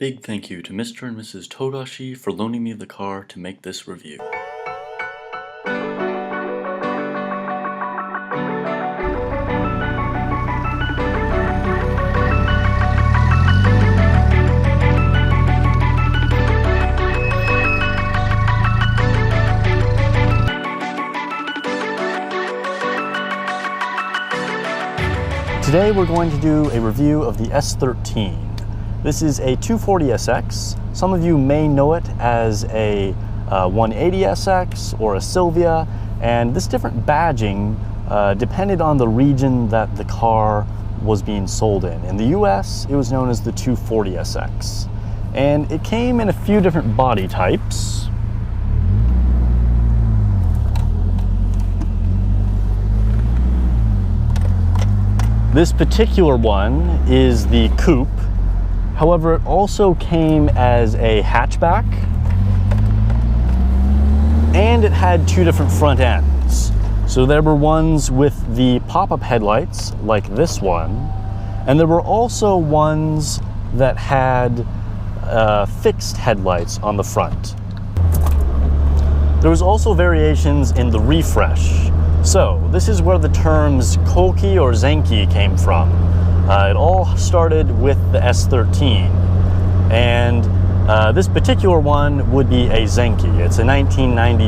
Big thank you to Mr. and Mrs. Todashi for loaning me the car to make this review. Today we're going to do a review of the S13. This is a 240SX. Some of you may know it as a 180SX or a Sylvia, and this different badging depended on the region that the car was being sold in. In the US, it was known as the 240SX. And it came in a few different body types. This particular one is the coupe. However, it also came as a hatchback, and it had two different front ends. So there were ones with the pop-up headlights, like this one, and there were also ones that had fixed headlights on the front. There was also variations in the refresh. So this is where the terms Koki or Zenki came from. It all started with the S13, and this particular one would be a Zenki. It's a 1990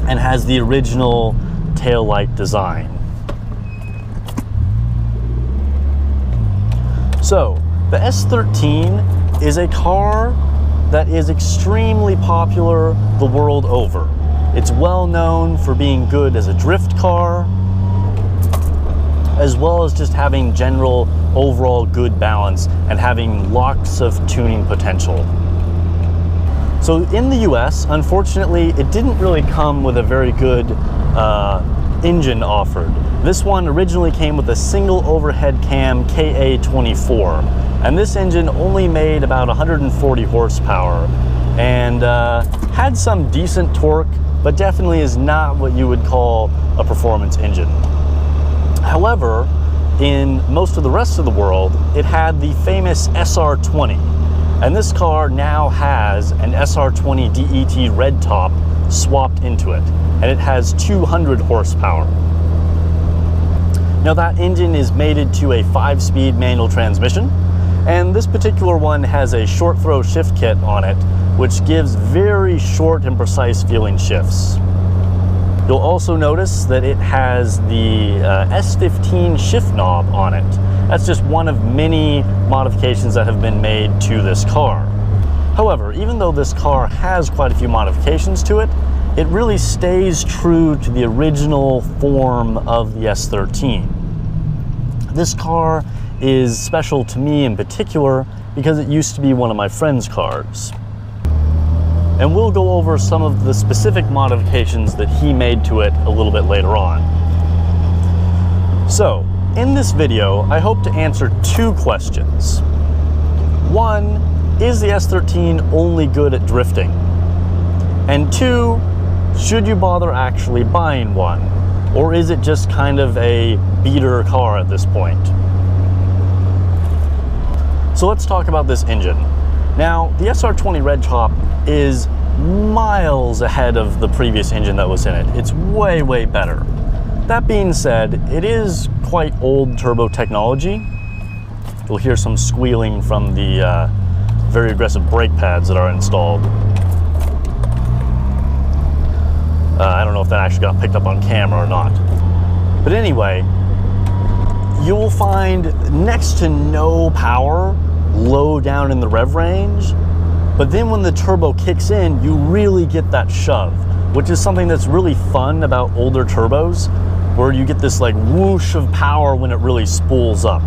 and has the original taillight design. So the S13 is a car that is extremely popular the world over. It's well known for being good as a drift car, as well as just having general overall good balance and having lots of tuning potential. So in the US, unfortunately, it didn't really come with a very good engine offered. This one originally came with a single overhead cam KA24, and this engine only made about 140 horsepower and had some decent torque, but definitely is not what you would call a performance engine. However, in most of the rest of the world, it had the famous SR20, and this car now has an SR20 DET red top swapped into it, and it has 200 horsepower. Now that engine is mated to a 5-speed manual transmission, and this particular one has a short throw shift kit on it, which gives very short and precise feeling shifts. You'll also notice that it has the S13 shift knob on it. That's just one of many modifications that have been made to this car. However, even though this car has quite a few modifications to it, it really stays true to the original form of the S13. This car is special to me in particular because it used to be one of my friend's cars. And we'll go over some of the specific modifications that he made to it a little bit later on. So, in this video, I hope to answer two questions. One, is the S13 only good at drifting? And two, should you bother actually buying one? Or is it just kind of a beater car at this point? So let's talk about this engine. Now, the SR20 red top is miles ahead of the previous engine that was in it. It's way, way better. That being said, it is quite old turbo technology. You'll hear some squealing from the very aggressive brake pads that are installed. I don't know if that actually got picked up on camera or not. But anyway, you will find next to no power low down in the rev range, but then when the turbo kicks in, you really get that shove, which is something that's really fun about older turbos, where you get this like whoosh of power when it really spools up.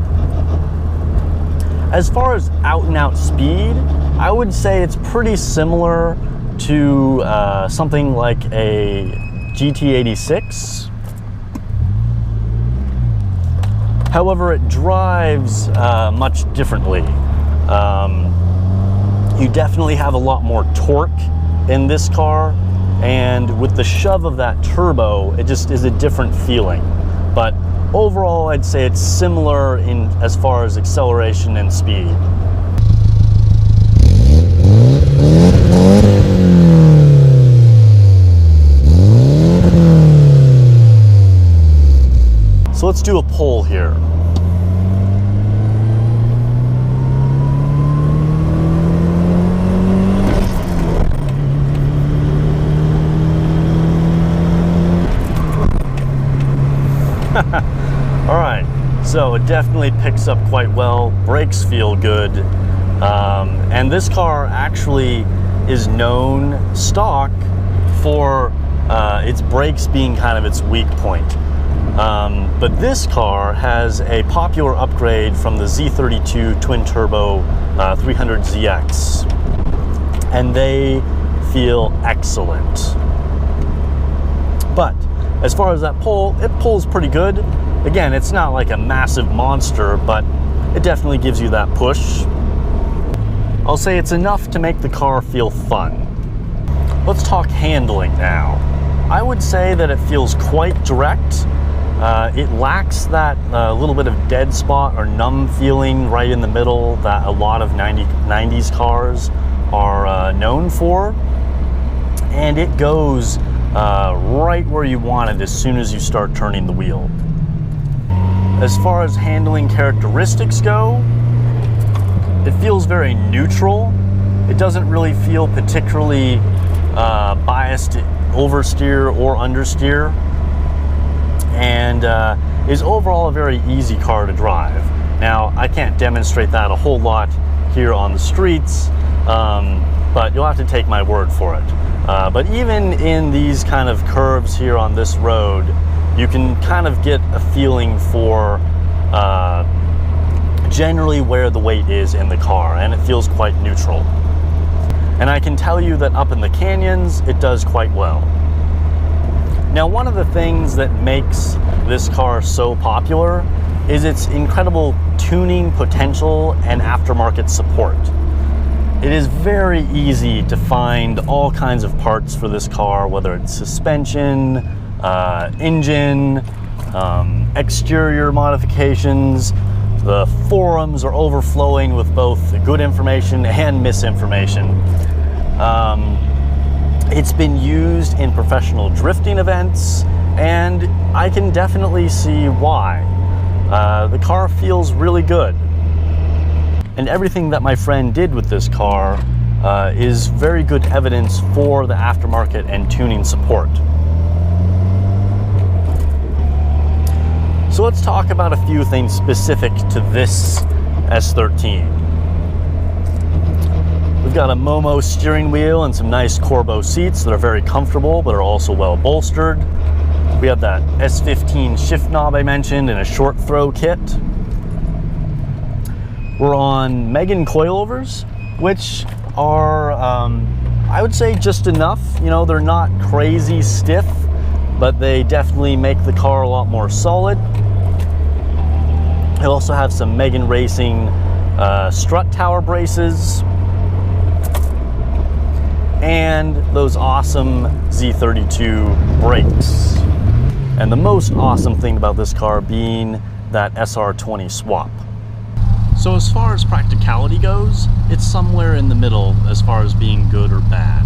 As far as out and out speed, I would say it's pretty similar to something like a GT86. However, it drives much differently. You definitely have a lot more torque in this car, and with the shove of that turbo, it just is a different feeling. But overall, I'd say it's similar in as far as acceleration and speed. do a poll here. All right, so it definitely picks up quite well. Brakes feel good. And this car actually is known stock for its brakes being kind of its weak point. But this car has a popular upgrade from the Z32 twin turbo 300ZX, and they feel excellent. But as far as that pull, it pulls pretty good. Again, it's not like a massive monster, but it definitely gives you that push. I'll say it's enough to make the car feel fun. Let's talk handling now. I would say that it feels quite direct. It lacks that little bit of dead spot or numb feeling right in the middle that a lot of 90s cars are known for. And it goes right where you want it as soon as you start turning the wheel. As far as handling characteristics go, it feels very neutral. It doesn't really feel particularly biased to oversteer or understeer, and is overall a very easy car to drive. Now, I can't demonstrate that a whole lot here on the streets, but you'll have to take my word for it. But even in these kind of curves here on this road, you can kind of get a feeling for generally where the weight is in the car, and it feels quite neutral. And I can tell you that up in the canyons, it does quite well. Now, one of the things that makes this car so popular is its incredible tuning potential and aftermarket support. It is very easy to find all kinds of parts for this car, whether it's suspension, engine, exterior modifications. The forums are overflowing with both good information and misinformation. It's been used in professional drifting events, and I can definitely see why. The car feels really good. And everything that my friend did with this car is very good evidence for the aftermarket and tuning support. So let's talk about a few things specific to this S13. We've got a Momo steering wheel and some nice Corbeau seats that are very comfortable but are also well bolstered. We have that S15 shift knob I mentioned in a short throw kit. We're on Megan coilovers, which are, I would say, just enough. You know, they're not crazy stiff, but they definitely make the car a lot more solid. I also have some Megan Racing strut tower braces, and those awesome Z32 brakes. And the most awesome thing about this car being that SR20 swap. So as far as practicality goes, it's somewhere in the middle as far as being good or bad.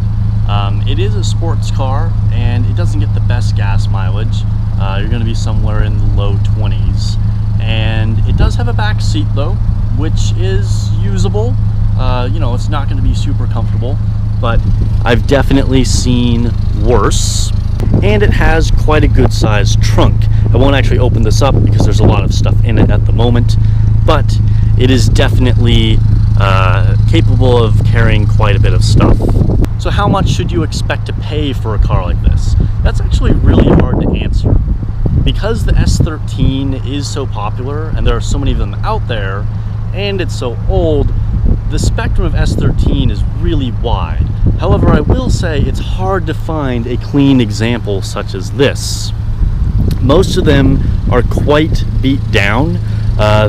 It is a sports car, and it doesn't get the best gas mileage. You're going to be somewhere in the low 20s. And it does have a back seat though, which is usable. You know, it's not going to be super comfortable, but I've definitely seen worse. And it has quite a good sized trunk. I won't actually open this up because there's a lot of stuff in it at the moment, but it is definitely capable of carrying quite a bit of stuff. So how much should you expect to pay for a car like this? That's actually really hard to answer. Because the S13 is so popular and there are so many of them out there, and it's so old, the spectrum of S13 is really wide. However, I will say it's hard to find a clean example such as this. Most of them are quite beat down.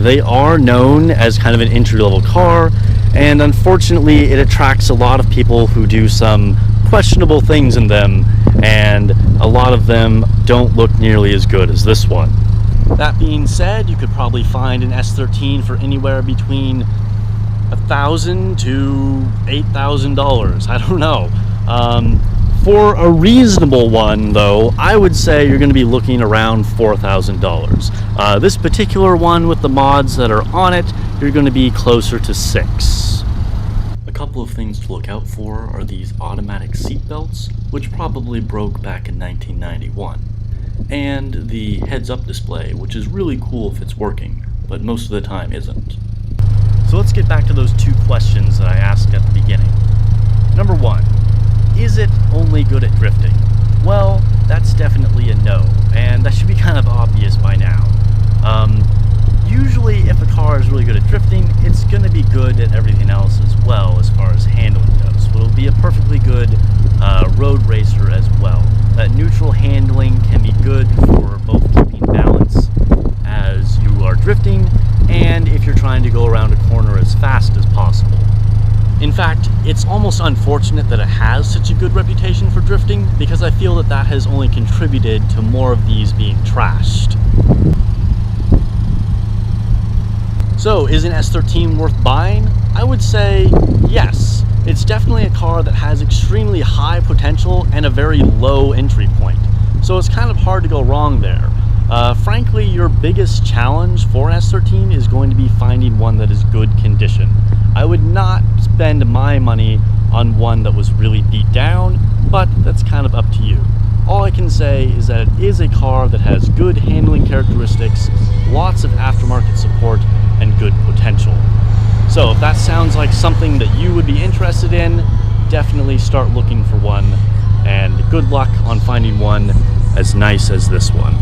They are known as kind of an entry-level car, and unfortunately it attracts a lot of people who do some questionable things in them, and a lot of them don't look nearly as good as this one. That being said, you could probably find an S13 for anywhere between $1,000 to $8,000. I don't know. For a reasonable one, though, I would say you're going to be looking around $4,000. This particular one with the mods that are on it, you're going to be closer to $6,000. A couple of things to look out for are these automatic seat belts, which probably broke back in 1991, and the heads-up display, which is really cool if it's working, but most of the time isn't. So let's get back to those two questions that I asked at the beginning. Number one, is it only good at drifting? Well, that's definitely a no, and that should be kind of obvious by now. Usually if a car is really good at drifting, it's going to be good at everything else as well as far as handling goes. So it'll be a perfectly good road racer as well. That neutral handling can be good for both keeping balance as you are drifting and if you're trying to go around a corner as fast as possible. In fact, it's almost unfortunate that it has such a good reputation for drifting because I feel that that has only contributed to more of these being trashed. So, is an S13 worth buying? I would say yes. It's definitely a car that has extremely high potential and a very low entry point. So it's kind of hard to go wrong there. Frankly, your biggest challenge for an S13 is going to be finding one that is good condition. I would not spend my money on one that was really beat down, but that's kind of up to you. All I can say is that it is a car that has good handling characteristics, lots of aftermarket support, and good potential. So if that sounds like something that you would be interested in, definitely start looking for one, and good luck on finding one as nice as this one.